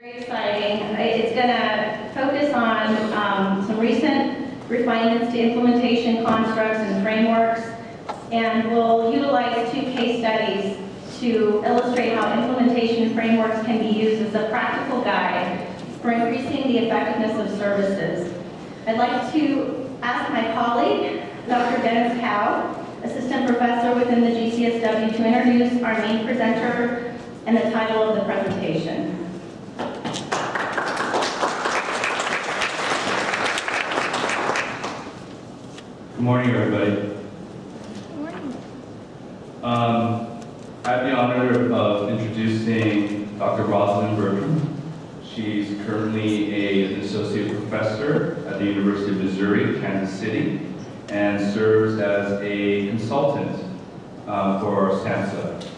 Very exciting. It's going to focus on some recent refinements to implementation constructs and frameworks, and we'll utilize 2 case studies to illustrate how implementation frameworks can be used as a practical guide for increasing the effectiveness of services. I'd like to ask my colleague, Dr. Dennis Cow, Assistant Professor within the GCSW, to introduce our main presenter and the title of the presentation. Good morning, everybody. Good morning. I have the honor of introducing Dr. Roselyn Bertram. She's currently an associate professor at the University of Missouri, Kansas City, and serves as a consultant for SAMHSA.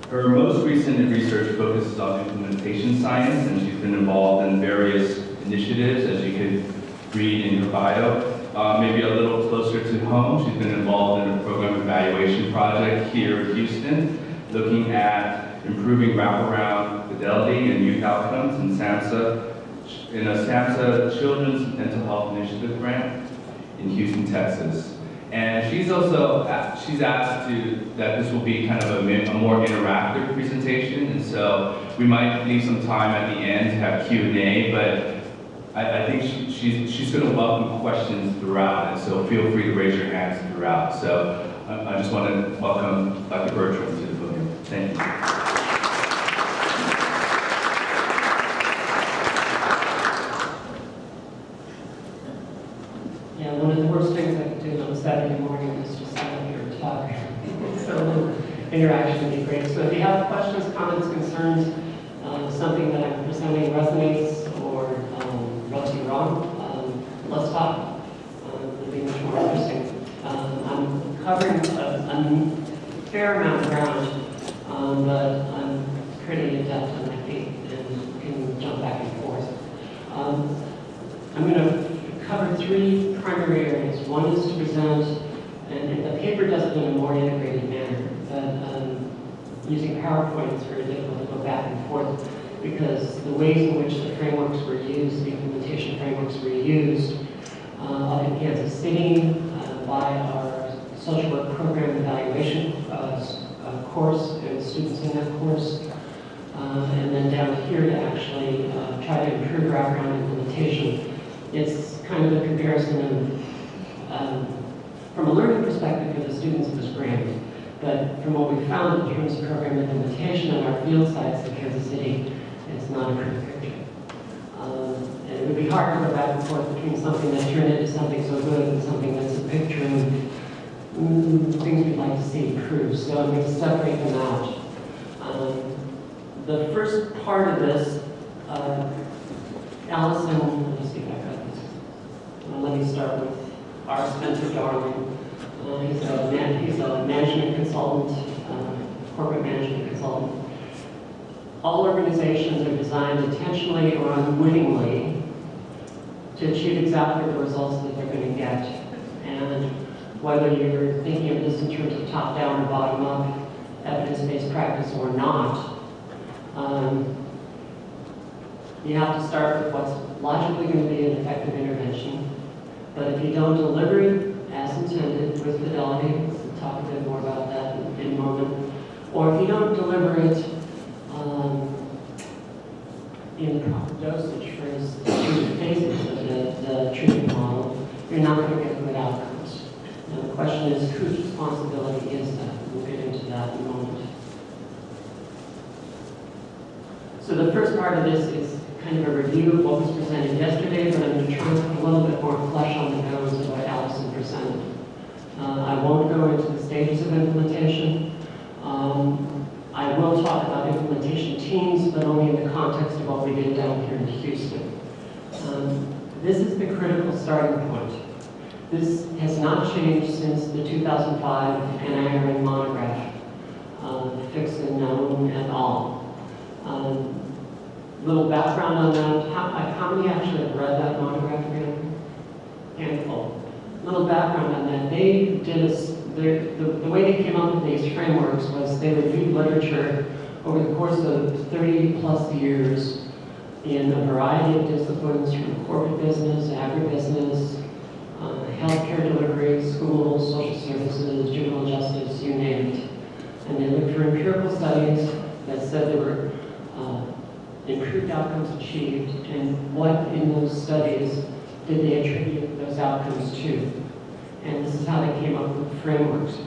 Her most recent research focuses on implementation science, and she's been involved in various initiatives, as you could read in her bio. Maybe a little closer to home, she's been involved in a program evaluation project here in Houston, looking at improving wraparound fidelity and youth outcomes in a SAMHSA Children's Mental Health Initiative grant in Houston, Texas. And she's asked that this will be kind of a more interactive presentation, and so we might leave some time at the end to have Q&A, but I think she's going to welcome questions throughout, and so feel free to raise your hands throughout. So I just want to welcome Dr. Bertram to the podium. Thank you. Yeah, one of the worst things I could do on a Saturday morning is just stand here and talk. So interaction would be great. So if you have questions, comments, concerns, something that I'm presenting resonates or rubs you wrong, let's talk. It'll be much more interesting. I'm covering a fair amount of ground, but I'm pretty adept on my feet and can jump back and forth. I'm going to cover 3 primary areas. One is to present, and the paper does it in a more integrated manner, but using PowerPoint it's very difficult to go back and forth because the ways in which the frameworks were used, the implementation frameworks were used up in Kansas City by our social work program evaluation course and students in that course, and then down here to actually try to improve wraparound implementation. It's kind of a comparison of, from a learning perspective for the students of this grant, but from what we found in terms of program implementation on our field sites in Kansas City, it's not a pretty picture. And it would be hard to go back and forth between something that turned into something so good and something that's a picture and things we'd like to see improved. So I'm going to separate them out. The first part of this, Allison, let me see if I got this. Let me start with our Spencer Darling. He's a management consultant, corporate management consultant. All organizations are designed intentionally or unwittingly to achieve exactly the results that they're going to get. And whether you're thinking of this in terms of top-down or bottom-up, evidence-based practice or not, you have to start with what's logically going to be an effective intervention. But if you don't deliver it as intended with fidelity, we'll talk a bit more about that in a moment, or if you don't deliver it in proper dosage for the phases of the treatment model, you're not going to get good outcomes. Now the question is, whose responsibility is that? We'll get into that in a moment. So the first part of this is kind of a review of what was presented yesterday, but I'm going to try and put a little bit more flesh on the bones of what Allison presented. I won't go into the stages of implementation. I will talk about implementation teams, but only in the context of what we did down here in Houston. This is the critical starting point. This has not changed since the 2005 NIRN monograph, Fix and Known et al. Little background on that. How many actually have read that monograph again? Handful. Little background on that. They did the way they came up with these frameworks was they reviewed literature over the course of 30-plus years in a variety of disciplines, from corporate business, agribusiness, healthcare delivery, schools, social services, juvenile justice, you name it. And they looked for empirical studies that said there were improved outcomes achieved, and what in those studies did they attribute those outcomes to. And this is how they came up with the frameworks.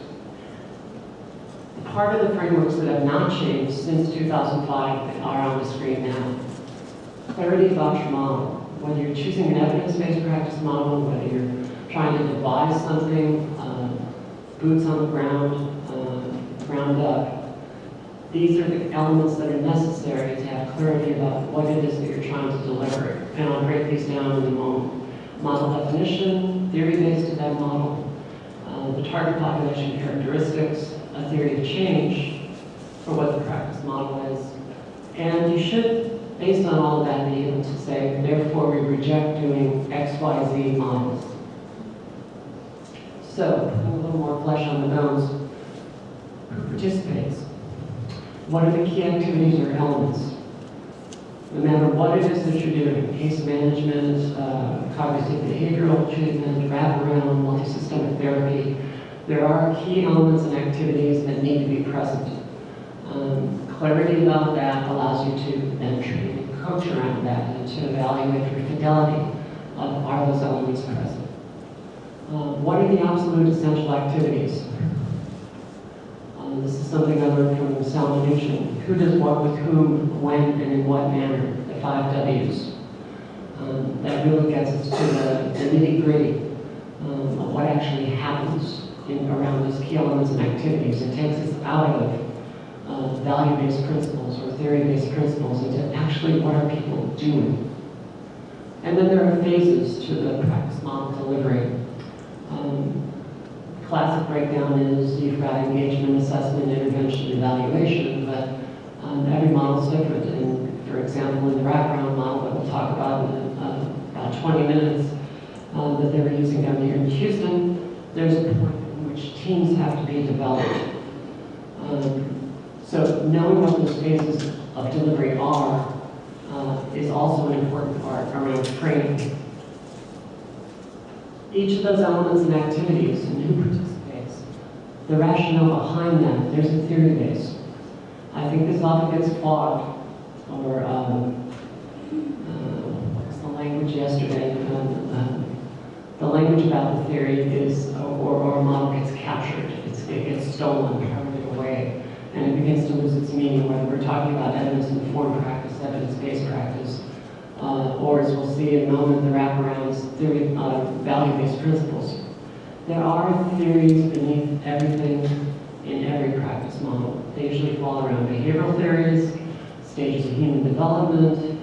Part of the frameworks that have not changed since 2005 are on the screen now. Clarity about your model. Whether you're choosing an evidence-based practice model, whether you're trying to devise something, boots on the ground, ground up, these are the elements that are necessary to have clarity about what it is that you're trying to deliver. And I'll break these down in a moment. Model definition, theory based to that model, the target population characteristics, a theory of change for what the practice model is. And you should, based on all of that, be able to say, therefore we reject doing X, Y, Z models. So, a little more flesh on the bones. Who participates? What are the key activities or elements? No matter what it is that you're doing, case management, cognitive behavioral treatment, wraparound, multi-systemic therapy, there are key elements and activities that need to be present. Clarity about that allows you to then train and coach around that and to evaluate for fidelity of are those elements present. What are the absolute essential activities? This is something I learned from Sal Newton. Who does what with whom, when, and in what manner? The 5 W's. That really gets us to the nitty-gritty of what actually happens around those key elements and activities. It takes us out of value-based principles or theory-based principles into actually what are people doing. And then there are phases to the practice model delivery. Classic breakdown is you've got engagement, assessment, intervention, evaluation, but every model is different. And for example, in the wraparound model that we'll talk about in about 20 minutes that they were using down here in Houston, there's a point in which teams have to be developed. So knowing what those phases of delivery are is also an important part around training. Each of those elements and activities and who participates, the rationale behind them, there's a theory base. I think this often gets fogged, or what's the language yesterday? The language about the theory is, or model gets captured, it gets stolen, carried away, and it begins to lose its meaning, whether we're talking about evidence-informed practice, evidence-based practice, or as we'll see in a moment, the wraparounds, theory of value-based principles. There are theories beneath everything in every practice model. They usually fall around behavioral theories, stages of human development,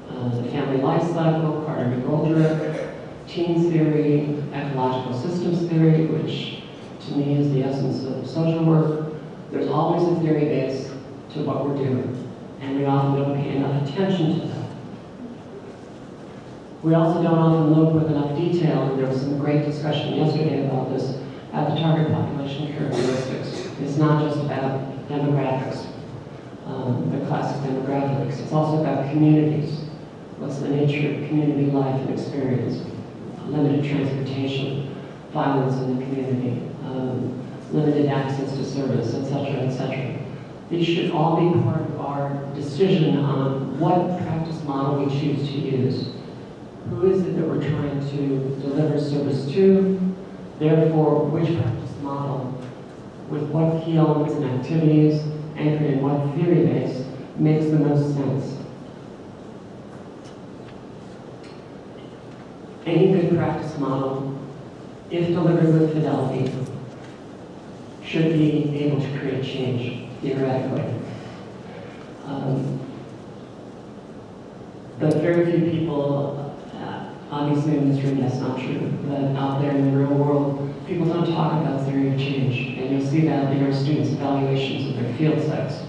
the family life cycle, Carter-McGoldrick, teens theory, ecological systems theory, which to me is the essence of social work. There's always a theory base to what we're doing, and we often don't pay enough attention to that. We also don't often look with enough detail, and there was some great discussion yesterday about this, at the target population characteristics. It's not just about demographics, the classic demographics. It's also about communities. What's the nature of community life and experience? Limited transportation, violence in the community, limited access to service, etc., etc. These should all be part of our decision on what practice model we choose to use. Who is it that we're trying to deliver service to? Therefore, which practice model, with what key elements and activities, anchored in what theory base, makes the most sense? Any good practice model, if delivered with fidelity, should be able to create change, theoretically. But very few people, obviously in this room that's not true, but out there in the real world, people don't talk about theory of change, and you'll see that in our students' evaluations of their field sites.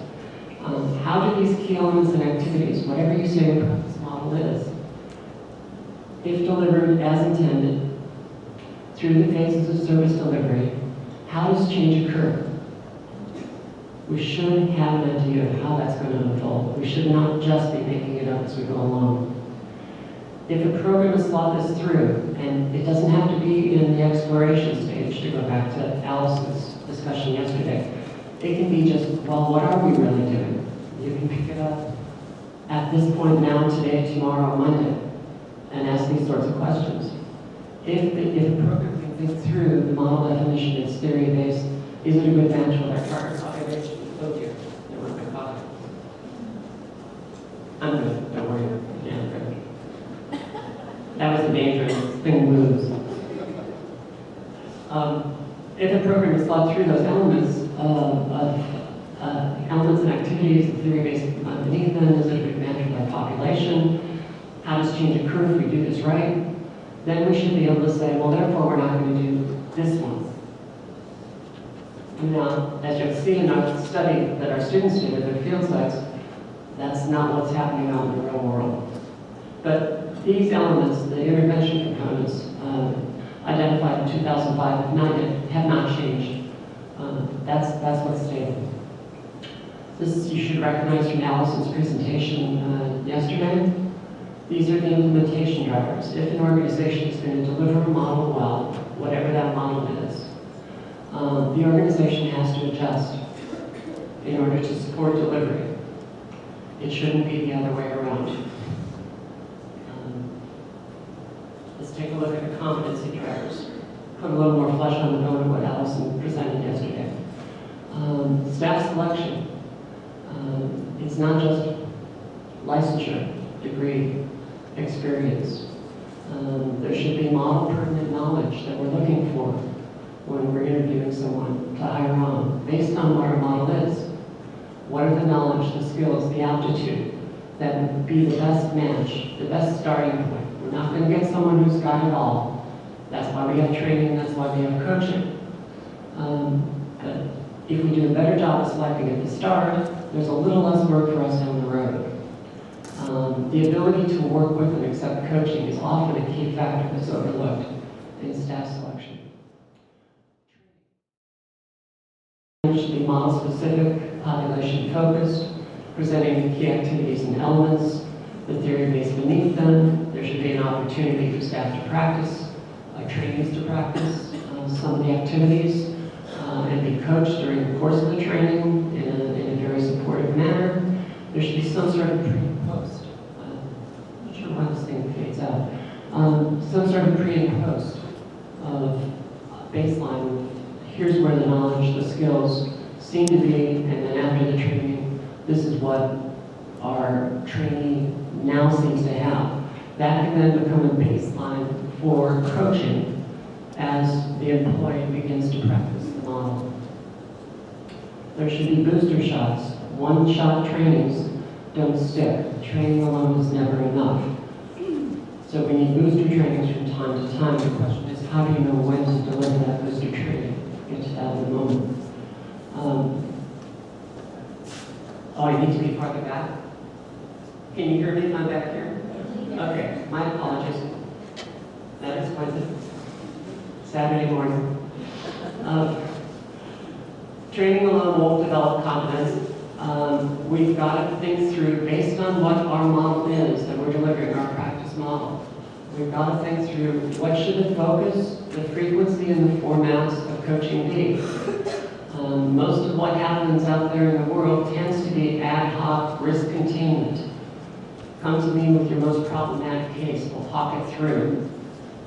How do these key elements and activities, whatever you say your practice model is, if delivered as intended, through the phases of service delivery, how does change occur? We should have an idea of how that's going to unfold. We should not just be making it up as we go along. If a program has thought this through, and it doesn't have to be in the exploration stage, to go back to Alice's discussion yesterday, it can be just, well, what are we really doing? You can pick it up at this point now, today, tomorrow, Monday, and ask these sorts of questions. If a program can think through the model definition, it's theory-based, is it a good match with our target population? Oh dear, there went my coffee. I'm good, don't worry. Yeah, I'm good. That was a dangerous thing to lose. If a program has thought through those elements elements and activities, the theory-based beneath them, is it a good match with our population? How does change occur if we do this right? Then we should be able to say, well, therefore, we're not going to do this one. Now, as you'll see in our study that our students did at their field sites, that's not what's happening out in the real world. But these elements, the intervention components, identified in 2005 have not changed. That's what's stable. This you should recognize from Allison's presentation yesterday. These are the implementation drivers. If an organization is going to deliver a model well, whatever that model is, the organization has to adjust in order to support delivery. It shouldn't be the other way around. Let's take a look at the competency drivers. Put a little more flesh on the bone of what Allison presented yesterday. Staff selection. It's not just licensure, degree, experience. There should be model pertinent knowledge that we're looking for when we're interviewing someone to hire on, based on what our model is. What are the knowledge, the skills, the aptitude that would be the best match, the best starting point? We're not going to get someone who's got it all. That's why we have training, that's why we have coaching. But if we do a better job of selecting at the start, there's a little less work for us down the road. The ability to work with and accept coaching is often a key factor that's overlooked in staff selection. It should be model-specific, population-focused, presenting the key activities and elements, the theory based beneath them. There should be an opportunity for staff to practice, trainees to practice some of the activities, and be coached during the course of the training in a very supportive manner. There should be some sort of pre and post. I'm not sure why this thing fades out. Some sort of pre and post of baseline. Here's where the knowledge, the skills seem to be, and then after the training, this is what our trainee now seems to have. That can then become a baseline for coaching as the employee begins to practice the model. There should be booster shots. One-shot trainings don't stick. Training alone is never enough. So we need booster trainings from time to time. The question is, how do you know when to deliver that booster training? Get to that in a moment. I need to be farther back. Can you hear me if I'm back here? Okay, my apologies. That explains it. Saturday morning. Training alone won't develop competence. We've got to think through, based on what our model is that we're delivering, our practice model. We've got to think through what should the focus, the frequency, and the formats of coaching be. Most of what happens out there in the world tends to be ad hoc risk containment. Come to me with your most problematic case, we'll talk it through.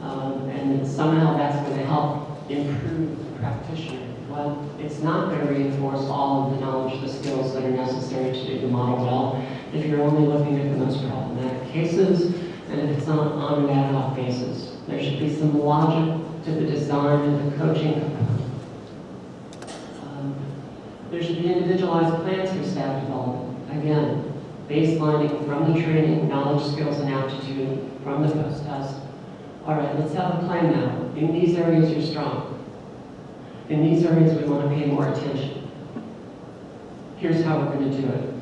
And somehow that's going to help improve the practitioner. Well, it's not going to reinforce all of the knowledge, the skills that are necessary to do the model well if you're only looking at the most problematic cases and if it's not on an ad hoc basis. There should be some logic to the design and the coaching component. There should be individualized plans for staff development. Again, baselining from the training, knowledge, skills, and aptitude from the post-test. All right, let's have a plan now. In these areas, you're strong. In these areas, we want to pay more attention. Here's how we're going to do it.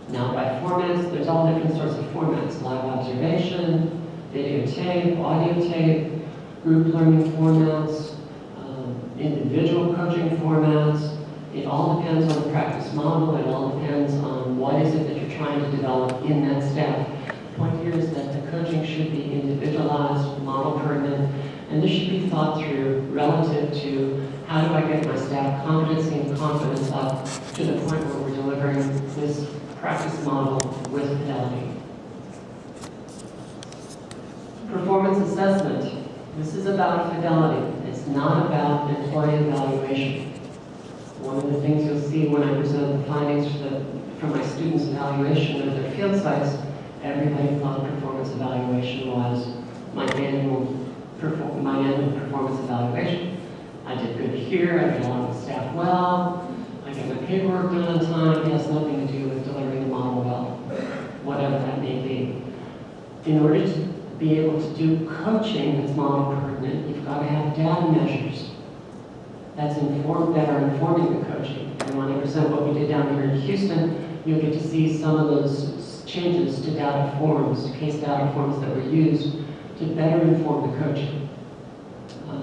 Now, by formats, there's all different sorts of formats. Live observation, videotape, audio tape, group learning formats, individual coaching formats, It all depends on the practice model. It all depends on what is it that you're trying to develop in that staff. The point here is that the coaching should be individualized, model pertinent, and this should be thought through relative to how do I get my staff competency and confidence up to the point where we're delivering this practice model with fidelity. Performance assessment. This is about fidelity. It's not about employee evaluation. One of the things you'll see when I present the findings for my students' evaluation of their field sites, everybody thought performance evaluation was my annual performance evaluation. I did good here, I get along with staff well, I get my paperwork done on time. It has nothing to do with delivering the model well, whatever that may be. In order to be able to do coaching that's model pertinent, you've got to have data measures that are informing the coaching. And when I present what we did down here in Houston, you'll get to see some of those changes to data forms, case data forms that were used to better inform the coaching.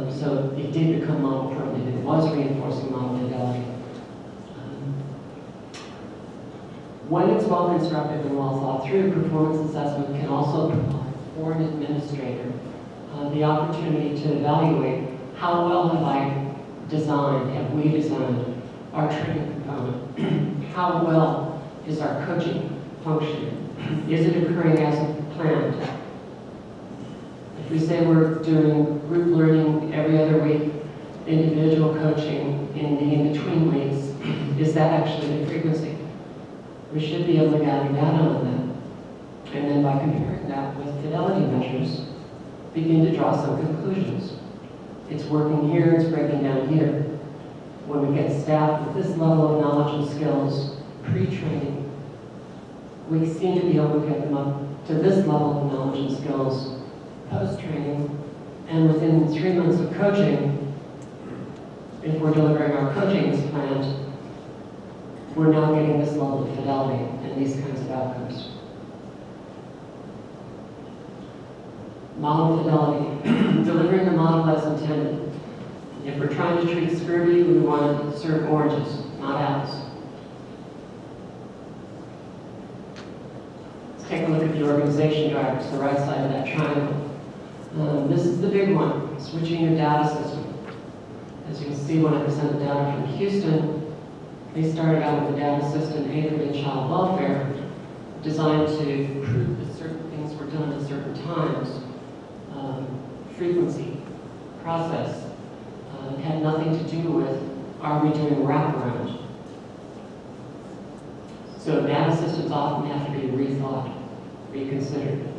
So it did become model pertinent. It was reinforcing model fidelity. When it's well constructed and well thought through, performance assessment can also provide for an administrator the opportunity to evaluate how well have we designed our training component? How well is our coaching functioning? Is it occurring as planned? If we say we're doing group learning every other week, individual coaching in the in-between weeks, is that actually the frequency? We should be able to gather data on that. And then by comparing that with fidelity measures, begin to draw some conclusions. It's working here, it's breaking down here. When we get staff with this level of knowledge and skills, pre-training, we seem to be able to get them up to this level of knowledge and skills post-training, and within 3 months of coaching, if we're delivering our coaching as planned, we're now getting this level of fidelity and these kinds of outcomes. Model fidelity, delivering the model as intended. If we're trying to treat scurvy, we want to serve oranges, not apples. Let's take a look at the organization drivers, the right side of that triangle. This is the big one, switching your data system. As you can see when I present the data from Houston, they started out with a data system anchored in child welfare, designed to prove that certain things were done at certain times. Frequency, process, had nothing to do with, are we doing wraparound? So data systems often have to be rethought, reconsidered.